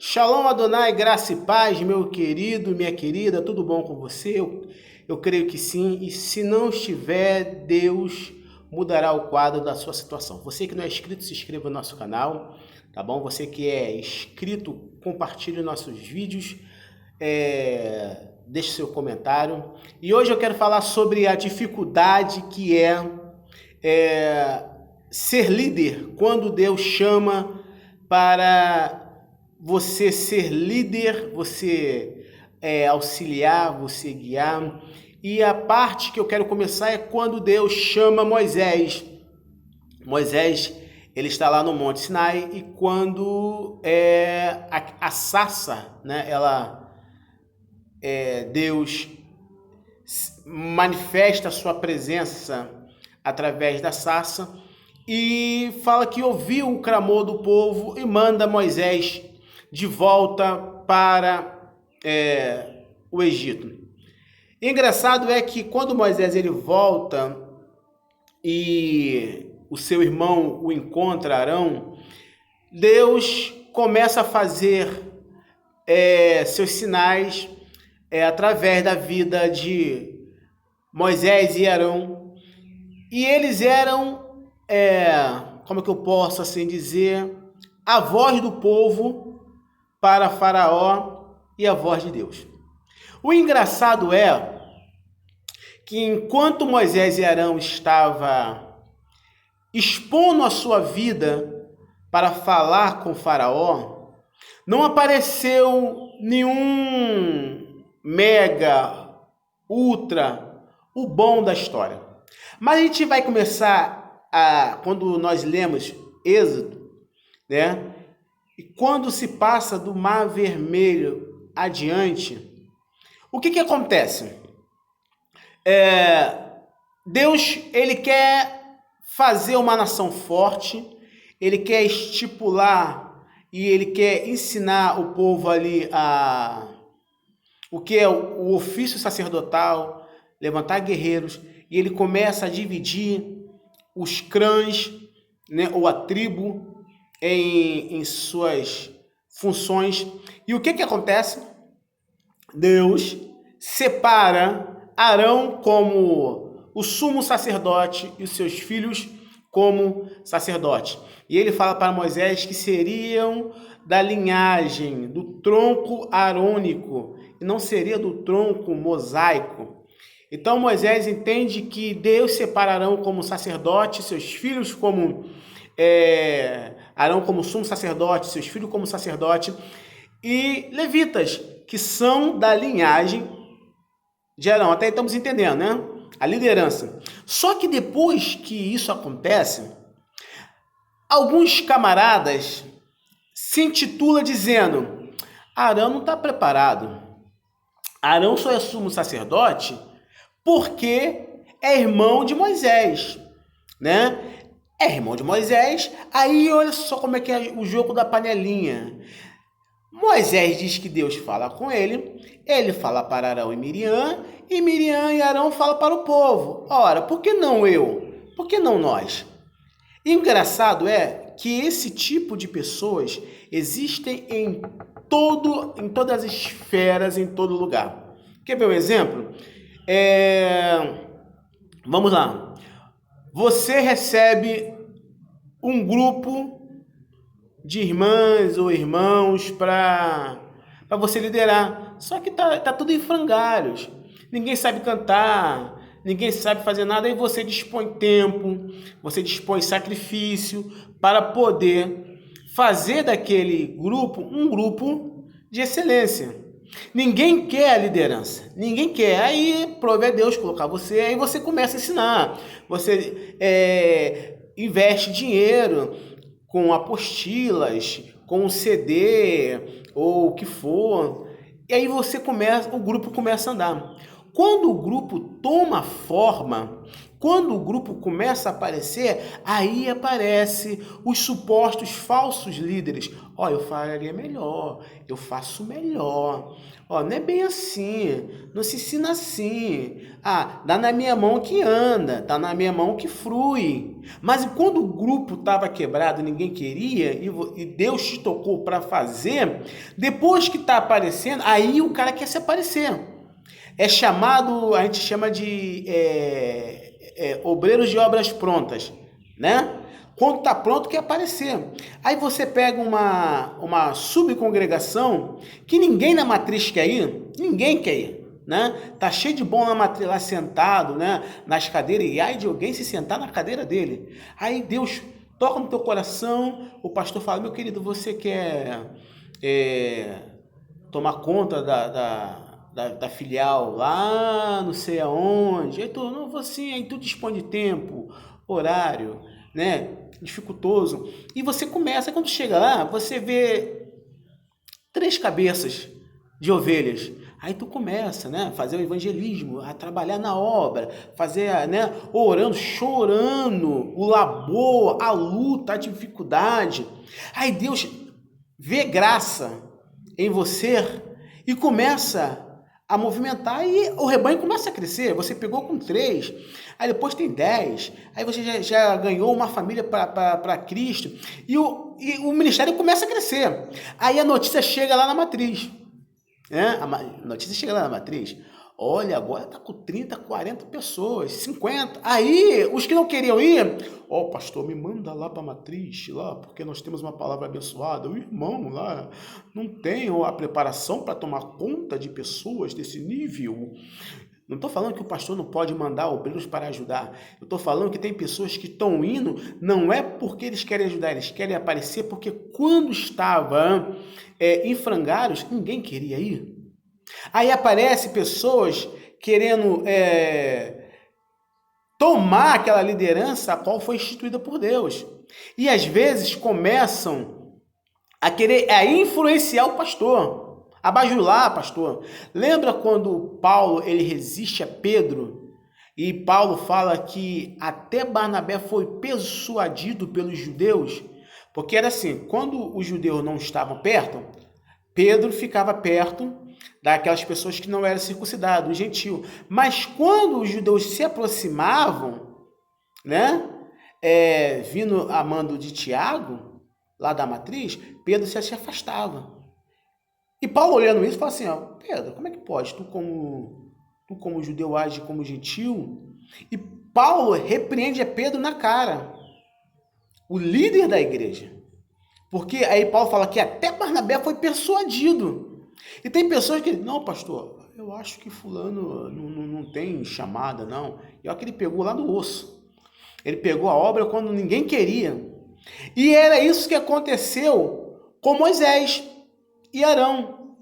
Shalom Adonai, graça e paz, meu querido, minha querida, tudo bom com você? Eu creio que sim, e se não estiver, Deus mudará o quadro da sua situação. Você que não é inscrito, se inscreva no nosso canal, tá bom? Você que é inscrito, compartilhe nossos vídeos, deixe seu comentário. E hoje eu quero falar sobre a dificuldade que é ser líder quando Deus chama para você ser líder, você auxiliar, você guiar. E a parte que eu quero começar é quando Deus chama Moisés. Moisés, ele está lá no Monte Sinai e quando a sarça, né, Deus manifesta a sua presença através da sarça e fala que ouviu o clamor do povo e manda Moisés de volta para o Egito. E engraçado é que quando Moisés ele volta e o seu irmão o encontra, Arão, Deus começa a fazer seus sinais através da vida de Moisés e Arão. E eles eram, como é que eu posso assim dizer, a voz do povo para Faraó e a voz de Deus. O engraçado é que enquanto Moisés e Arão estavam expondo a sua vida para falar com Faraó, não apareceu nenhum mega, ultra, o bom da história. Mas a gente vai começar quando nós lemos Êxodo, né? E quando se passa do Mar Vermelho adiante, o que acontece? Deus, ele quer fazer uma nação forte, ele quer estipular e ele quer ensinar o povo ali o que é o ofício sacerdotal, levantar guerreiros, e ele começa a dividir os clãs, né, ou a tribo, em suas funções. E o que acontece? Deus separa Arão como o sumo sacerdote e os seus filhos como sacerdote. E ele fala para Moisés que seriam da linhagem do tronco arônico e não seria do tronco mosaico. Então Moisés entende que Deus separa Arão como sacerdote, seus filhos como Arão como sumo sacerdote, seus filhos como sacerdote, e levitas, que são da linhagem de Arão. Até estamos entendendo, né? A liderança. Só que depois que isso acontece, alguns camaradas se intitulam dizendo: Arão não está preparado. Arão só é sumo sacerdote porque é irmão de Moisés, né? É irmão de Moisés, aí olha só como é que é o jogo da panelinha. Moisés diz que Deus fala com ele fala para Arão e Miriam e Arão fala para o povo. Ora, por que não eu? Por que não nós? E engraçado é que esse tipo de pessoas existem em todas as esferas, em todo lugar. Quer ver um exemplo? Vamos lá. Você recebe um grupo de irmãs ou irmãos para você liderar. Só que tá tudo em frangalhos. Ninguém sabe cantar, ninguém sabe fazer nada, e você dispõe tempo, você dispõe sacrifício para poder fazer daquele grupo um grupo de excelência. Ninguém quer a liderança, ninguém quer. Aí prove a Deus colocar você, aí você começa a ensinar, você investe dinheiro com apostilas, com um CD ou o que for, e aí o grupo começa a andar. Quando o grupo toma forma, Quando o grupo começa a aparecer, aí aparece os supostos falsos líderes. Ó, eu faria melhor, eu faço melhor. Ó, não é bem assim, não se ensina assim. Ah, dá na minha mão que anda, dá na minha mão que flui. Mas quando o grupo estava quebrado, ninguém queria, e Deus te tocou para fazer, depois que está aparecendo, aí o cara quer se aparecer. É chamado, a gente chama de obreiros de obras prontas, né? Quando está pronto, quer aparecer. Aí você pega uma subcongregação que ninguém na matriz quer ir, ninguém quer ir, né? Tá cheio de bom na matriz lá sentado, né? Nas cadeiras, e ai de alguém se sentar na cadeira dele. Aí Deus toca no teu coração, o pastor fala, meu querido, você quer tomar conta da filial lá, não sei aonde, aí tu, não vou sim, aí tu dispõe de tempo, horário, né, dificultoso, e você começa, quando chega lá, você vê 3 cabeças de ovelhas, aí tu começa, né, a fazer o evangelismo, a trabalhar na obra, fazer, né, orando, chorando, o labor, a luta, a dificuldade, aí Deus vê graça em você e começa a movimentar e o rebanho começa a crescer. Você pegou com 3, aí depois tem 10, aí você já ganhou uma família para Cristo e o ministério começa a crescer. Aí a notícia chega lá na matriz, né? A notícia chega lá na matriz. Olha, agora tá com 30, 40 pessoas, 50. Aí, os que não queriam ir, pastor, me manda lá para a matriz, lá, porque nós temos uma palavra abençoada. O irmão lá não tem a preparação para tomar conta de pessoas desse nível. Não estou falando que o pastor não pode mandar obreiros para ajudar. Eu estou falando que tem pessoas que estão indo, não é porque eles querem ajudar, eles querem aparecer, porque quando estava em frangalhos, ninguém queria ir. Aí aparece pessoas querendo tomar aquela liderança a qual foi instituída por Deus. E às vezes começam a querer influenciar o pastor, a bajular pastor. Lembra quando Paulo ele resiste a Pedro? E Paulo fala que até Barnabé foi persuadido pelos judeus? Porque era assim, quando os judeus não estavam perto, Pedro ficava perto daquelas pessoas que não eram circuncidados, o gentil. Mas quando os judeus se aproximavam, né, vindo a mando de Tiago, lá da matriz, Pedro se afastava. E Paulo olhando isso, fala assim, Pedro, como é que pode? Tu como judeu age como gentil? E Paulo repreende a Pedro na cara, o líder da igreja. Porque aí Paulo fala que até Barnabé foi persuadido. E tem pessoas que, não, pastor, eu acho que fulano não tem chamada, não. E olha que ele pegou lá do osso. Ele pegou a obra quando ninguém queria. E era isso que aconteceu com Moisés e Arão.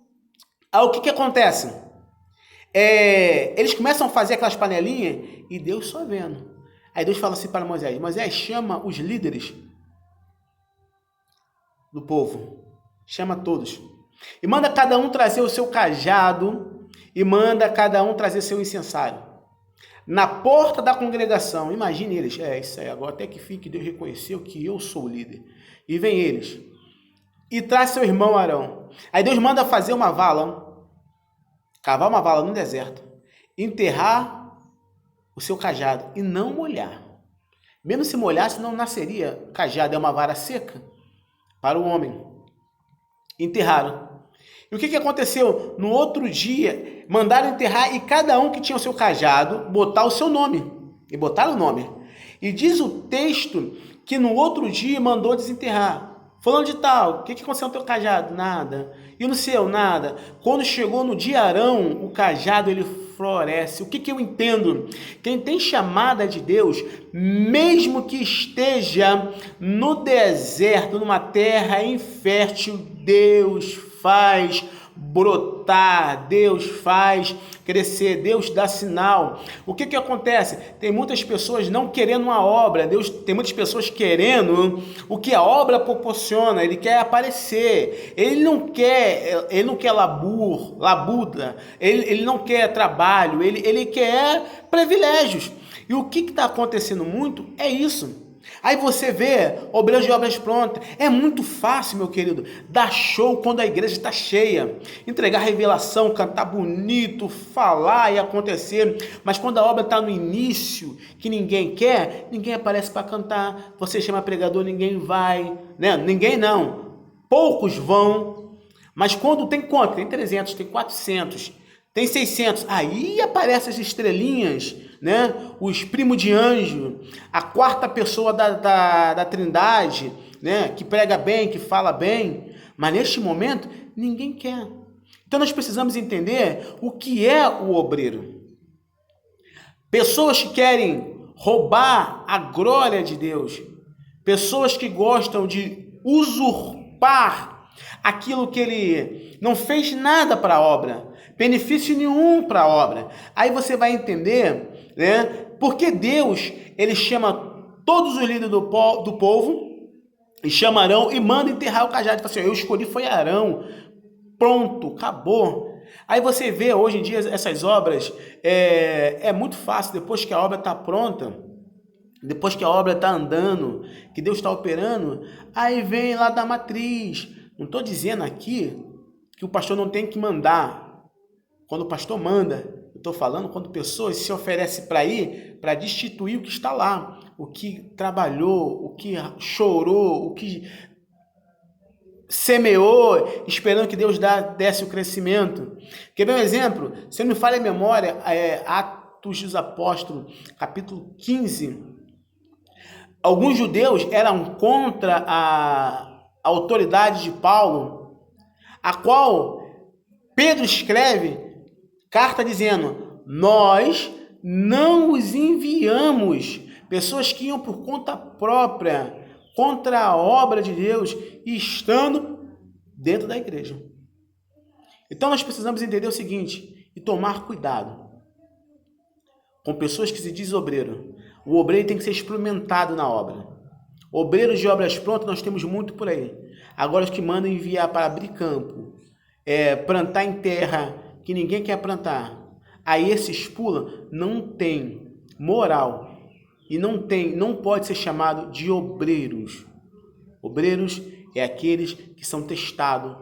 Aí o que acontece? Eles começam a fazer aquelas panelinhas e Deus só vendo. Aí Deus fala assim para Moisés, Moisés, chama os líderes do povo. Chama todos. E manda cada um trazer o seu cajado e manda cada um trazer seu incensário. Na porta da congregação, imagine eles, isso aí, agora até que fique, Deus reconheceu que eu sou o líder. E vem eles. E traz seu irmão Arão. Aí Deus manda fazer uma vala, cavar uma vala no deserto, enterrar o seu cajado e não molhar. Mesmo se molhasse, não nasceria. Cajado é uma vara seca para o homem. Enterraram. E o que aconteceu? No outro dia, mandaram enterrar e cada um que tinha o seu cajado, botar o seu nome. E botaram o nome. E diz o texto que no outro dia mandou desenterrar. Falando de tal, o que aconteceu no teu cajado? Nada. E no seu? Nada. Quando chegou no dia Arão, o cajado ele floresce. O que eu entendo? Quem tem chamada de Deus, mesmo que esteja no deserto, numa terra infértil, Deus faz brotar, Deus faz crescer, Deus dá sinal. O que acontece? Tem muitas pessoas não querendo uma obra, tem muitas pessoas querendo o que a obra proporciona, ele quer aparecer, ele não quer labuta, ele não quer trabalho, ele quer privilégios. E o que está acontecendo muito é isso. Aí você vê obreiros de obras prontas. É muito fácil, meu querido, dar show quando a igreja está cheia. Entregar revelação, cantar bonito, falar e acontecer. Mas quando a obra está no início, que ninguém quer, ninguém aparece para cantar. Você chama pregador, ninguém vai. Né? Ninguém não. Poucos vão. Mas quando tem quanto? Tem 300, tem 400, tem 600. Aí aparecem as estrelinhas, né? Os primos de anjo, a quarta pessoa da Trindade, né? Que prega bem, que fala bem, mas neste momento ninguém quer. Então nós precisamos entender o que é o obreiro. Pessoas que querem roubar a glória de Deus, pessoas que gostam de usurpar aquilo que ele não fez nada para a obra, benefício nenhum para a obra. Aí você vai entender, né? Porque Deus, ele chama todos os líderes do povo e chama Arão e manda enterrar o cajado. Ele fala assim, eu escolhi foi Arão. Pronto, acabou. Aí você vê hoje em dia essas obras, é muito fácil, depois que a obra está pronta, depois que a obra está andando, que Deus está operando, aí vem lá da matriz. Não estou dizendo aqui que o pastor não tem que mandar. Quando o pastor manda, eu estou falando quando pessoas se oferecem para ir, para destituir o que está lá, o que trabalhou, o que chorou, o que semeou, esperando que Deus desse o crescimento. Quer ver um exemplo? Se não me falha a memória, Atos dos Apóstolos, capítulo 15, alguns judeus eram contra a autoridade de Paulo, a qual Pedro escreve carta dizendo, nós não os enviamos, pessoas que iam por conta própria, contra a obra de Deus, e estando dentro da igreja. Então nós precisamos entender o seguinte, e tomar cuidado com pessoas que se dizem obreiro. O obreiro tem que ser experimentado na obra. Obreiros de obras prontas nós temos muito por aí. Agora os que mandam enviar para abrir campo, plantar em terra que ninguém quer plantar, aí esses pulam, não tem moral e não pode ser chamado de obreiros. Obreiros é aqueles que são testados,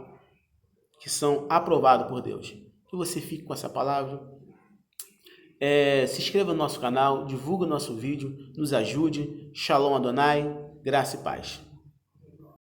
que são aprovados por Deus. Que você fique com essa palavra. Se inscreva no nosso canal, divulgue o nosso vídeo, nos ajude. Shalom Adonai, graça e paz.